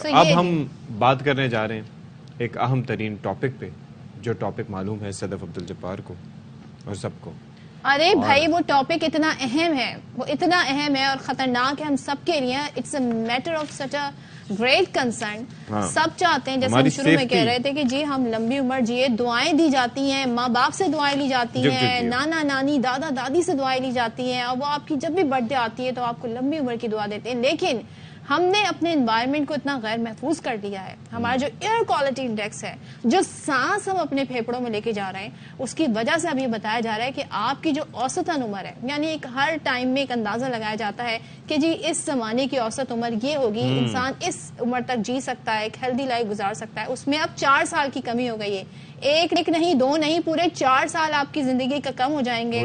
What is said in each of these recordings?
اب ہم بات کرنے جا رہے ہیں ایک اہم ترین ٹاپک پہ، جو ٹاپک معلوم ہے صدف عبدالجبار کو اور سب کو. ارے بھائی وہ ٹاپک اتنا اہم ہے، وہ اتنا اہم ہے اور خطرناک ہے ہم سب کے لیے. It's a matter of such a great concern. سب چاہتے ہیں، جیسے ہم شروع میں کہہ رہے تھے کہ جی ہم لمبی عمر جیے، دعائیں دی جاتی ہیں، ماں باپ سے دعائیں لی جاتی ہیں، نانا نانی دادا دادی سے دعائیں لی جاتی ہیں، اور وہ آپ کی جب بھی برتھ ڈے آتی ہے تو آپ کو لمبی عمر کی دعا دیتے ہیں. لیکن ہم نے اپنے انوائرمنٹ کو اتنا غیر محفوظ کر دیا ہے. ہمارا جو ایئر کوالٹی انڈیکس ہے، جو سانس ہم اپنے پھیپھڑوں میں لے کے جا رہے ہیں، اس کی وجہ سے اب یہ بتایا جا رہا ہے کہ آپ کی جو اوسطاً عمر ہے، یعنی ایک ہر ٹائم میں ایک اندازہ لگایا جاتا ہے کہ جی اس زمانے کی اوسط عمر یہ ہوگی، انسان اس عمر تک جی سکتا ہے، ایک ہیلدی لائف گزار سکتا ہے. اس میں اب 4 سال کی کمی ہو گئی ہے. ایک نہیں، 2 نہیں، پورے 4 سال آپ کی زندگی کا کم ہو جائیں گے.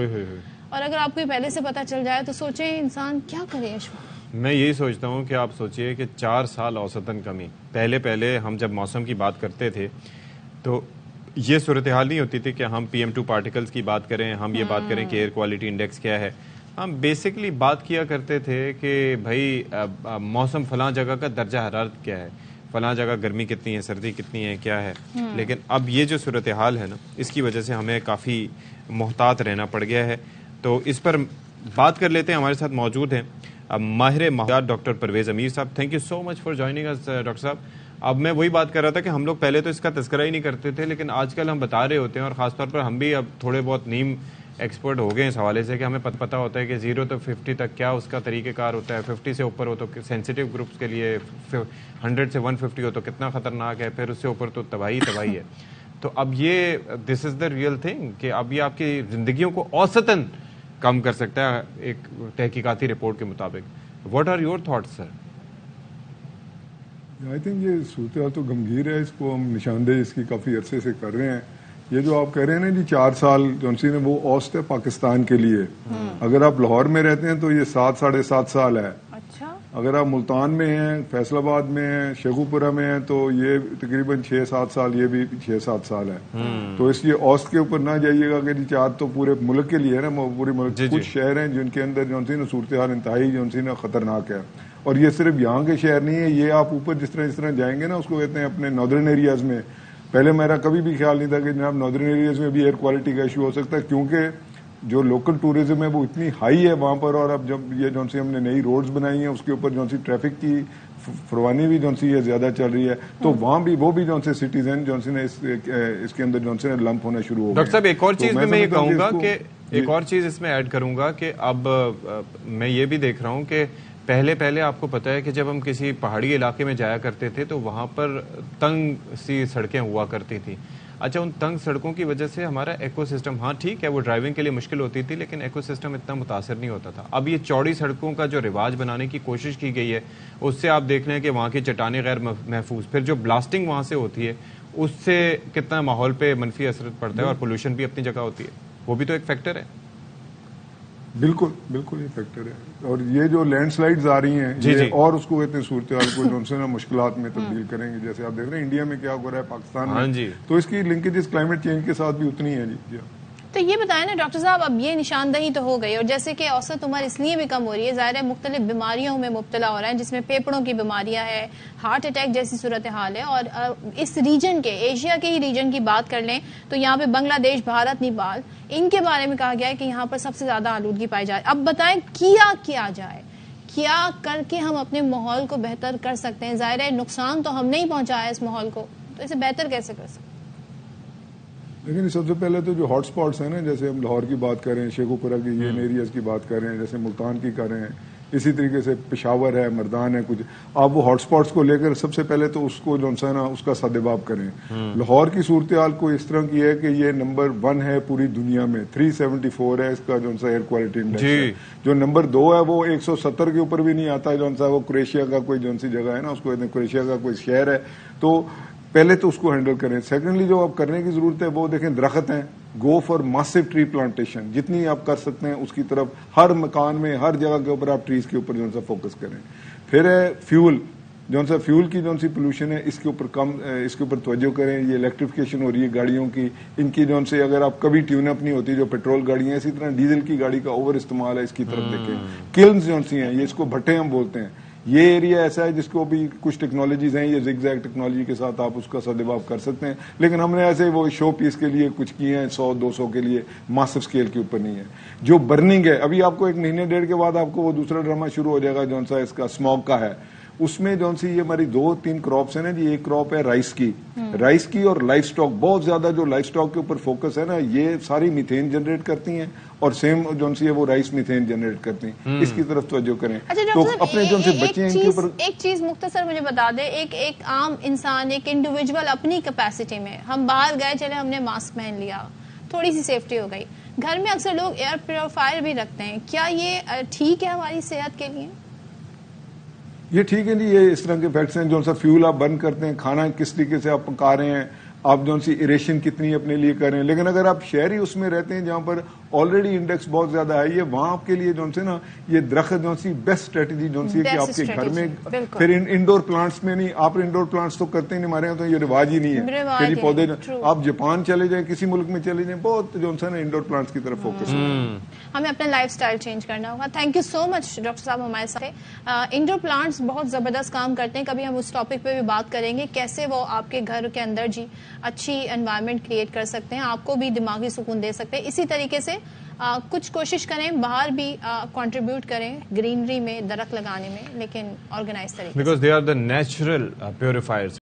اور اگر آپ کو پہلے سے پتہ چل جائے تو سوچیں انسان کیا کرے. میں یہی سوچتا ہوں کہ آپ سوچئے کہ 4 سال اوسطاً کمی. پہلے ہم جب موسم کی بات کرتے تھے تو یہ صورتحال نہیں ہوتی تھی کہ ہم PM2 پارٹیکلز کی بات کریں، ہم یہ بات کریں کہ ایئر کوالٹی انڈیکس کیا ہے. ہم بیسکلی بات کیا کرتے تھے کہ بھائی موسم فلاں جگہ کا درجہ حرارت کیا ہے، فلاں جگہ گرمی کتنی ہے، سردی کتنی ہے، کیا ہے. لیکن اب یہ جو صورتحال ہے نا، اس کی وجہ سے ہمیں کافی محتاط رہنا پڑ گیا ہے. تو اس پر بات کر لیتے ہیں. ہمارے ساتھ موجود ہیں ماہر ماحولیات ڈاکٹر پرویز امیر صاحب. Thank you so much for joining اس ڈاکٹر صاحب. اب میں وہی بات کر رہا تھا کہ ہم لوگ پہلے تو اس کا تذکرہ ہی نہیں کرتے تھے، لیکن آج کل ہم بتا رہے ہوتے ہیں، اور خاص طور پر ہم بھی اب تھوڑے بہت نیم ایکسپرٹ ہو گئے اس حوالے سے کہ ہمیں پتہ ہوتا ہے کہ 0 to 50 تک کیا اس کا طریقہ کار ہوتا ہے. 50 سے اوپر ہو تو سینسیٹیو گروپس کے لیے، 100 سے 150 ہو تو کتنا خطرناک ہے، پھر اس سے اوپر تو تباہی ہے. تو اب یہ دس از دا ریئل تھنگ کہ اب یہ آپ کی زندگیوں کو اوسطاً کم کر سکتا ہے ایک تحقیقاتی رپورٹ کے مطابق. What are your thoughts sir? I think یہ صورتحال تو گمگیر ہے، اس کو ہم نشاندہی اس کی کافی عرصے سے کر رہے ہیں. یہ جو آپ کہہ رہے ہیں نا جی 4 سال جونسی نے، وہ اوسط ہے پاکستان کے لیے. اگر آپ لاہور میں رہتے ہیں تو یہ 7 ساڑھے 7 سال ہے. اگر آپ ملتان میں ہیں، فیصل آباد میں ہیں، شیخوپورہ میں ہیں تو یہ تقریباً 6-7 سال، یہ بھی 6-7 سال ہے. تو اس لیے اوسط کے اوپر نہ جائیے گا کہ جی 4 تو پورے ملک کے لیے ہے نا، پورے ملک. کچھ شہر ہیں جن کے اندر جونسی نے صورتحال انتہائی جونسی نے خطرناک ہے. اور یہ صرف یہاں کے شہر نہیں ہے، یہ آپ اوپر جس طرح جائیں گے نا، اس کو کہتے ہیں اپنے ناردرن ایریاز میں. پہلے میرا کبھی بھی خیال نہیں تھا کہ جناب ناردرن ایریاز میں بھی ایئر کوالٹی کا ایشو ہو سکتا ہے، کیونکہ جو لوکل ٹورزم ہے وہ اتنی ہائی ہے وہاں پر. اور اب جب یہ جون سی ہم نے نئی روڈز بنائی ہیں، اس کے اوپر جون سی ٹریفک کی فروانی بھی جون سی زیادہ چل رہی ہے، تو وہاں بھی وہ بھی جون سے سٹیزن جون سی نے اس کے اندر جون سے لمپ ہونا شروع ہو گئے. ڈاکٹر صاحب ایک اور چیز میں یہ کہوں گا کہ ایک اور چیز اس میں ایڈ کروں گا کہ اب میں یہ بھی دیکھ رہا ہوں کہ پہلے آپ کو پتا ہے کہ جب ہم کسی پہاڑی علاقے میں جایا کرتے تھے تو وہاں پر تنگ سی سڑکیں ہوا کرتی تھیں. اچھا، ان تنگ سڑکوں کی وجہ سے ہمارا ایکو سسٹم، ہاں ٹھیک ہے وہ ڈرائیونگ کے لیے مشکل ہوتی تھی، لیکن ایکو سسٹم اتنا متاثر نہیں ہوتا تھا. اب یہ چوڑی سڑکوں کا جو رواج بنانے کی کوشش کی گئی ہے، اس سے آپ دیکھ لیں کہ وہاں کی چٹانیں غیر محفوظ، پھر جو بلاسٹنگ وہاں سے ہوتی ہے اس سے کتنا ماحول پہ منفی اثر پڑتا ہے، اور پولوشن بھی اپنی جگہ ہوتی ہے. وہ بھی تو ایک فیکٹر ہے. بالکل یہ فیکٹر ہے. اور یہ جو لینڈ سلائڈز آ رہی ہیں یہ اور اس کو کہتے ہیں صورتحال کو جو سے مشکلات میں تبدیل کریں گے. جیسے آپ دیکھ رہے ہیں انڈیا میں کیا ہو رہا ہے، پاکستان میں، تو اس کی لنکیجز کلائمیٹ چینج کے ساتھ بھی اتنی ہے. جی تو یہ بتائیں نا ڈاکٹر صاحب، اب یہ نشاندہی تو ہو گئی، اور جیسے کہ اوسط عمر اس لیے بھی کم ہو رہی ہے، ظاہر ہے مختلف بیماریوں میں مبتلا ہو رہا ہے، جس میں پھیپھڑوں کی بیماریاں ہیں، ہارٹ اٹیک جیسی صورتحال ہے. اور اس ریجن کے، ایشیا کے ہی ریجن کی بات کر لیں تو یہاں پہ بنگلہ دیش، بھارت، نیپال، ان کے بارے میں کہا گیا ہے کہ یہاں پر سب سے زیادہ آلودگی پائی جائے. اب بتائیں کیا جائے، کیا کر کے ہم اپنے ماحول کو بہتر کر سکتے ہیں؟ ظاہر ہے نقصان تو ہم نے ہی پہنچایا اس ماحول کو، تو اسے بہتر کیسے کر سکتے ہیں؟ لیکن سب سے پہلے تو جو ہاٹ سپاٹس ہیں نا، جیسے ہم لاہور کی بات کریں، شیخوپورہ کی یہ ایریاز کی بات کریں، جیسے ملتان کی کریں، اسی طریقے سے پشاور ہے، مردان ہے، کچھ آپ وہ ہاٹ سپاٹس کو لے کر سب سے پہلے تو اس کو جو ہے نا اس کا سدباب کریں. لاہور کی صورتحال کو اس طرح کی ہے کہ یہ نمبر 1 ہے پوری دنیا میں، 374 ہے اس کا جو ایئر کوالٹی انڈیکس ہے. جو نمبر 2 ہے وہ 170 کے اوپر بھی نہیں آتا ہے، وہ کروشیا کا کوئی جون سی جگہ ہے نا، اس کو کروشیا کا کوئی شہر ہے. تو پہلے تو اس کو ہینڈل کریں. سیکنڈلی جو آپ کرنے کی ضرورت ہے وہ دیکھیں درخت ہیں، گو فار ماسو ٹری پلانٹیشن، جتنی آپ کر سکتے ہیں اس کی طرف، ہر مکان میں ہر جگہ کے اوپر آپ ٹریز کے اوپر جو فوکس کریں. پھر ہے فیول، فیول کی سی پولوشن ہے، اس کے اوپر توجہ کریں. یہ الیکٹریفیکیشن ہو رہی ہے گاڑیوں کی، ان کی سے اگر آپ کبھی ٹیون اپ نہیں ہوتی جو پیٹرول گاڑیاں، اسی طرح ڈیزل کی گاڑی کا اوور استعمال ہے، اس کی طرف دیکھیں. کلنز سی ہیں، یہ اس کو بھٹے ہم بولتے ہیں، یہ ایریا ایسا ہے جس کو بھی کچھ ٹیکنالوجیز ہیں, یہ زگ زیگ ٹیکنالوجی کے ساتھ آپ اس کا سدبھاؤ کر سکتے ہیں, لیکن ہم نے ایسے وہ شو پیس کے لیے کچھ کیے ہیں, 100-200 کے لیے, ماسو اسکیل کے اوپر نہیں ہے. جو برننگ ہے, ابھی آپ کو 1 مہینے 1.5 کے بعد آپ کو وہ دوسرا ڈرامہ شروع ہو جائے گا جون سا اس کا اسموگ کا ہے. اس میں جون سی یہ ہماری 2-3 کراپس ہیں نا جی. ایک کراپ ہے رائس کی اور لائف سٹاک. بہت زیادہ جو لائف سٹاک کے اوپر فوکس ہے نا, یہ ساری میتھین جنریٹ کرتی ہیں اور سیم جون سی ہے وہ رائس میتھین جنریٹ کرتی ہیں. اس کی طرف توجہ کریں. تو اپنے جون سے بچے ہیں ان کے اوپر. ایک چیز مختصر مجھے بتا دیں, ایک عام انسان, ایک انڈیویجول اپنی کیپیسٹی میں, ہم باہر گئے, چلے ہم نے ماسک پہن لیا, تھوڑی سی سیفٹی ہو گئی, گھر میں اکثر لوگ ایئر پیوریفائر بھی رکھتے ہیں, کیا یہ ٹھیک ہے ہماری صحت کے لیے؟ یہ ٹھیک ہے جی. یہ اس طرح کے فیکٹس ہیں. جو سا فیول آپ برن کرتے ہیں, کھانا کس طریقے سے آپ پکا رہے ہیں, آپ جو سی ایریشن کتنی اپنے لیے کر رہے ہیں. لیکن اگر آپ شہری اس میں رہتے ہیں جہاں پر آلریڈی انڈیکس بہت زیادہ ہے, یہ وہاں آپ کے لیے جو سے نا یہ درخت جو سی بیسٹ اسٹریٹجی جو سی کہ آپ کے گھر میں, پھر انڈور پلانٹس میں نہیں, آپ انڈور پلانٹس تو کرتے ہیں نہیں, ہمارے یہاں تو یہ رواج ہی نہیں ہے کہ جی پودے. آپ جاپان چلے جائیں, کسی ملک میں چلے جائیں, بہت جو نا انڈور پلانٹس کی طرف فوکس ہے. ہمیں اپنا لائف سٹائل چینج کرنا ہوگا. Thank you so much doctor صاحب ہمارے ساتھ. انڈور پلانٹس بہت زبردست کام کرتے ہیں, کبھی ہم اس ٹاپک پہ بھی بات کریں گے کیسے وہ آپ کے گھر کے اندر جی اچھی انوائرمنٹ کریٹ کر سکتے ہیں, آپ کو بھی دماغی سکون دے سکتے ہیں. اسی طریقے سے کچھ کوشش کریں, باہر بھی کنٹریبیوٹ کریں گرینری میں, درخت لگانے میں, لیکن آرگنائز طریقے سے, because they are the natural پیوریفائرز.